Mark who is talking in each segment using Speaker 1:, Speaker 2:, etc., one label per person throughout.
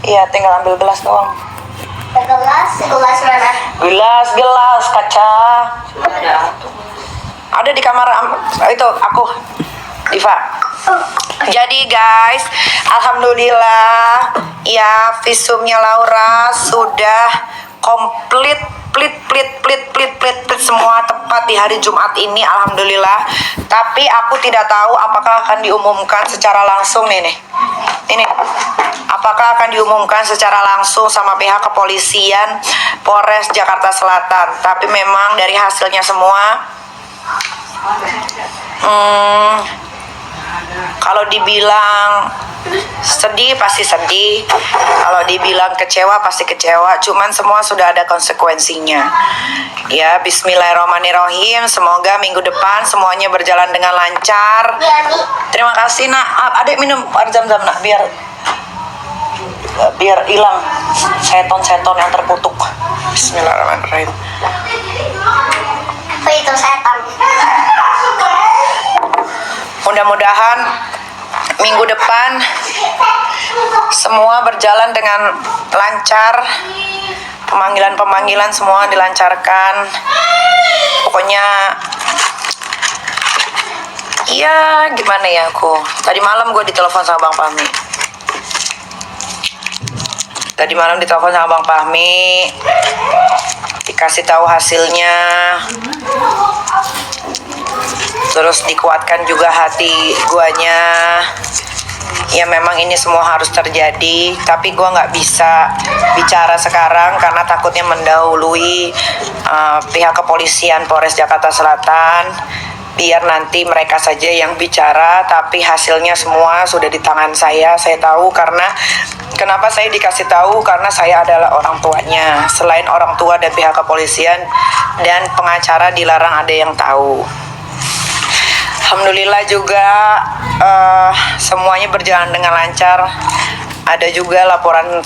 Speaker 1: Iya, tinggal ambil gelas doang.
Speaker 2: Gelas mana?
Speaker 1: Gelas kaca. Ada di kamar itu aku, Diva. Jadi guys, alhamdulillah ya visumnya Laura sudah komplit, plit semua tepat di hari Jumat ini, alhamdulillah. Tapi aku tidak tahu apakah akan diumumkan secara langsung ini. Apakah akan diumumkan secara langsung sama pihak kepolisian Polres Jakarta Selatan. Tapi memang dari hasilnya semua kalau dibilang sedih pasti sedih, kalau dibilang kecewa pasti kecewa, cuman semua sudah ada konsekuensinya. Ya, bismillahirrahmanirrahim. Semoga minggu depan semuanya berjalan dengan lancar. Terima kasih nak. Adik minum air zam-zam nak, biar hilang seton yang terkutuk. Bismillahirrahmanirrahim.
Speaker 2: Apa itu setan?
Speaker 1: Mudah-mudahan minggu depan semua berjalan dengan lancar, pemanggilan semua dilancarkan. Pokoknya ya gimana ya, aku tadi malam gue ditelepon sama Bang Fahmi. Dikasih tahu hasilnya, terus dikuatkan juga hati guanya. Ya memang ini semua harus terjadi, tapi gua nggak bisa bicara sekarang karena takutnya mendahului pihak kepolisian Polres Jakarta Selatan. Biar nanti mereka saja yang bicara, tapi hasilnya semua sudah di tangan saya. Saya tahu karena kenapa saya dikasih tahu, karena saya adalah orang tuanya. Selain orang tua dan pihak kepolisian dan pengacara dilarang ada yang tahu. Alhamdulillah juga semuanya berjalan dengan lancar. Ada juga laporan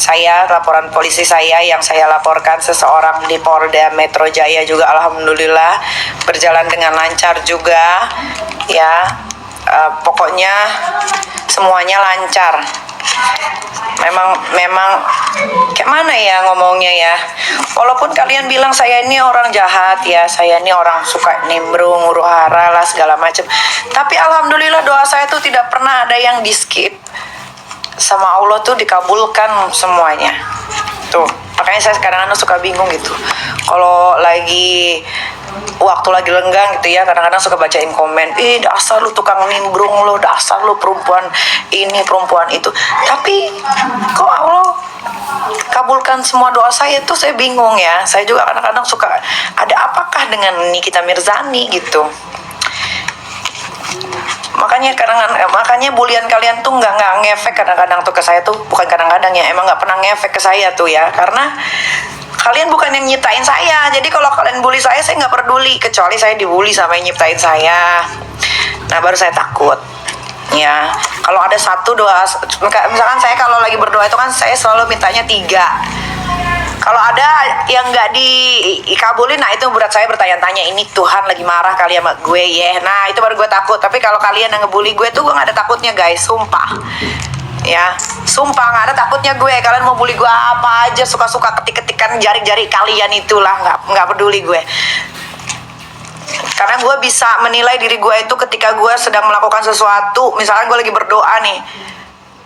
Speaker 1: polisi saya yang saya laporkan seseorang di Polda Metro Jaya juga alhamdulillah berjalan dengan lancar juga. Ya, pokoknya semuanya lancar. Memang kayak mana ya ngomongnya ya, walaupun kalian bilang saya ini orang jahat ya, saya ini orang suka nimbrung, huru hara lah segala macam, tapi alhamdulillah doa saya tuh tidak pernah ada yang di skip sama Allah, tuh dikabulkan semuanya tuh. Makanya saya kadang-kadang suka bingung gitu kalau waktu lagi lenggang gitu ya, kadang-kadang suka bacain komen, dasar lu tukang nimbrung lu, dasar lu perempuan ini perempuan itu. Tapi kok Allah kabulkan semua doa saya tuh, saya bingung ya. Saya juga kadang-kadang suka, ada apakah dengan Nikita Mirzani gitu. Makanya bulian kalian tuh nggak ngefek kadang-kadang tuh ke saya tuh, bukan kadang-kadang ya, emang nggak pernah ngefek ke saya tuh ya, karena kalian bukan yang nyiptain saya. Jadi kalau kalian bully saya nggak peduli, kecuali saya dibully sama yang nyiptain saya. Nah baru saya takut. Ya, kalau ada satu doa, misalkan saya kalau lagi berdoa itu kan saya selalu mintanya 3. Kalau ada yang nggak dikabulin, nah itu berat saya bertanya-tanya, ini Tuhan lagi marah kali sama gue ya. Nah itu baru gue takut. Tapi kalau kalian yang ngebully gue tuh gue nggak ada takutnya guys, sumpah. Ya, sumpah nggak ada takutnya gue. Kalian mau bully gue apa aja, suka-suka ketik-ketikan jari-jari kalian itulah, nggak peduli gue. Karena gue bisa menilai diri gue itu ketika gue sedang melakukan sesuatu. Misalkan gue lagi berdoa nih,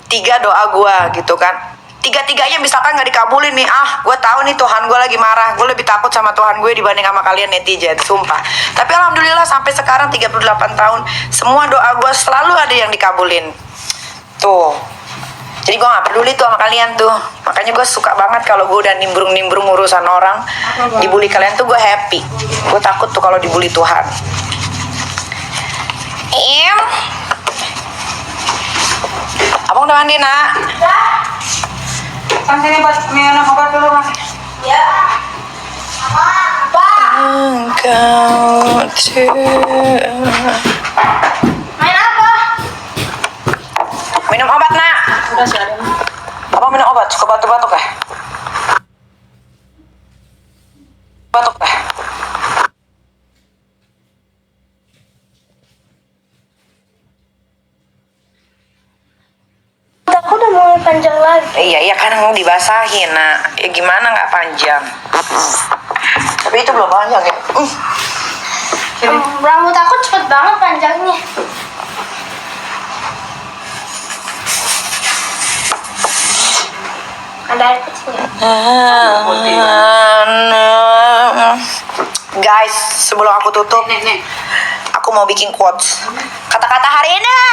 Speaker 1: 3 doa gue gitu kan, 3-tiganya misalkan gak dikabulin nih, gue tahu nih Tuhan gue lagi marah. Gue lebih takut sama Tuhan gue dibanding sama kalian netizen, sumpah. Tapi alhamdulillah sampai sekarang 38 tahun semua doa gue selalu ada yang dikabulin tuh. Jadi gue gak peduli tuh sama kalian tuh. Makanya gue suka banget kalau gue udah nimbrung urusan orang. Dibully kalian tuh gue happy. Gue takut tuh kalau dibully Tuhan. Abang udah mandi nak? Kan sini buat minum obat dulu mas.
Speaker 2: Ya.
Speaker 1: Engkau
Speaker 2: Main apa?
Speaker 1: minum obat nak.
Speaker 2: Udah sih ada.
Speaker 1: Abang minum obat, suka batuk-batuk ya? Batuk ya?
Speaker 2: Aku udah mau panjang lagi.
Speaker 1: Iya kan dibasahin. Nah, ya gimana nggak panjang? Tapi itu belum panjang ya.
Speaker 2: Rambut aku cepet banget panjangnya. Ada air kecilnya.
Speaker 1: Guys, sebelum aku tutup, aku mau bikin quotes. Kata-kata hari ini.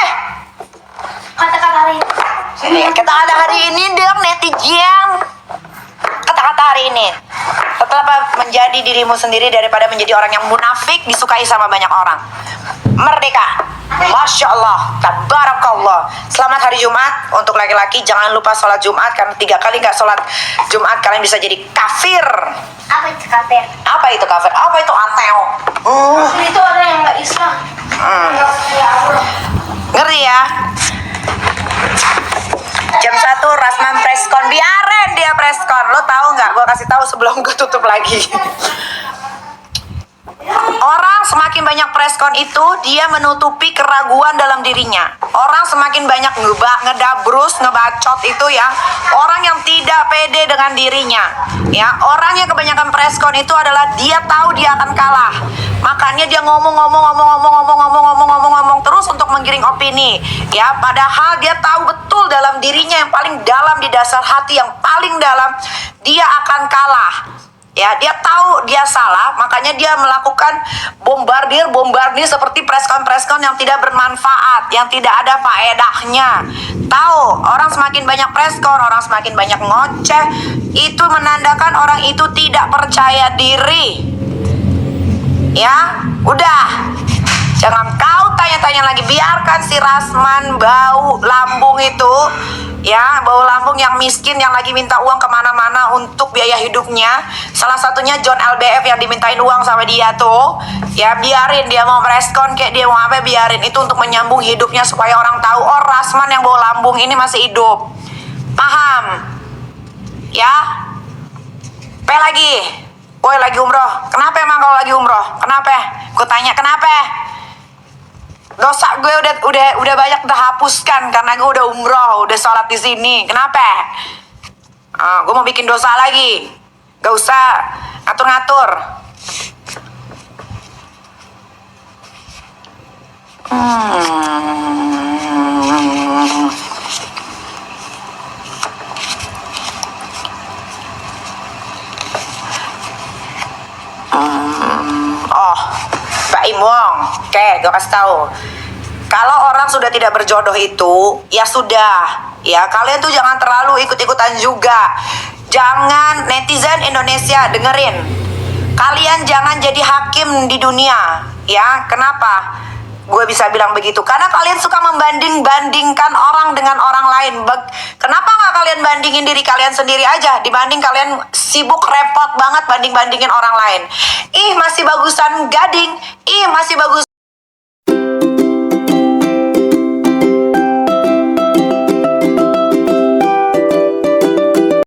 Speaker 2: Kata-kata hari ini.
Speaker 1: Kata-kata hari ini dong netizen. Kata-kata hari ini. Tetaplah menjadi dirimu sendiri daripada menjadi orang yang munafik disukai sama banyak orang. Merdeka. Masya Allah, tabarakallah. Selamat hari Jumat. Untuk laki-laki jangan lupa sholat Jumat, karena 3 kali nggak sholat Jumat kalian bisa jadi kafir.
Speaker 2: Apa itu kafir?
Speaker 1: Apa itu kafir? Apa itu ateo?
Speaker 2: Kafir itu orang yang nggak Islam. Nggak percaya Allah.
Speaker 1: Ngerti ya? Jam 1 Rasman preskon. Biarin dia preskon. Lo tahu nggak? Gue kasih tahu sebelum gue tutup lagi. Orang semakin banyak preskon itu dia menutupi keraguan dalam dirinya. Orang semakin banyak ngedabrus, ngebacot itu ya. Orang yang tidak pede dengan dirinya. Ya, orang yang kebanyakan preskon itu adalah dia tahu dia akan kalah. Makanya dia ngomong terus untuk menggiring opini. Ya, padahal dia tahu betul dalam dirinya yang paling dalam, di dasar hati yang paling dalam, dia akan kalah. Ya, dia tahu dia salah, makanya dia melakukan bombardir seperti preskon yang tidak bermanfaat, yang tidak ada faedahnya. Tahu, orang semakin banyak preskon, orang semakin banyak ngoceh, itu menandakan orang itu tidak percaya diri. Ya, udah. Jangan kau tanya-tanya lagi, biarkan si Rasman bau lambung itu, ya, bau lambung yang miskin yang lagi minta uang kemana-mana untuk biaya hidupnya. Salah satunya John LBF yang dimintain uang sama dia tuh, ya, biarin dia mau preskon kayak dia mau apa, biarin itu untuk menyambung hidupnya supaya orang tahu, oh Rasman yang bau lambung ini masih hidup. Paham? Ya. P lagi. Woi, lagi umroh. Kenapa emang kalau lagi umroh? Kenapa? Gue tanya kenapa? Dosa gue udah banyak hapuskan karena gue udah umroh, udah sholat di sini. Kenapa? Gue mau bikin dosa lagi. Gak usah ngatur-ngatur. Mbak Imong, oke, gue kasih tahu. Kalau orang sudah tidak berjodoh itu, ya sudah, ya kalian tuh jangan terlalu ikut-ikutan juga. Jangan, netizen Indonesia dengerin. Kalian jangan jadi hakim di dunia, ya. Kenapa? Gue bisa bilang begitu karena kalian suka membanding-bandingkan orang dengan orang lain. Kenapa nggak kalian bandingin diri kalian sendiri aja dibanding kalian sibuk repot banget banding-bandingin orang lain. Ih, masih bagusan Gading. Ih, masih bagus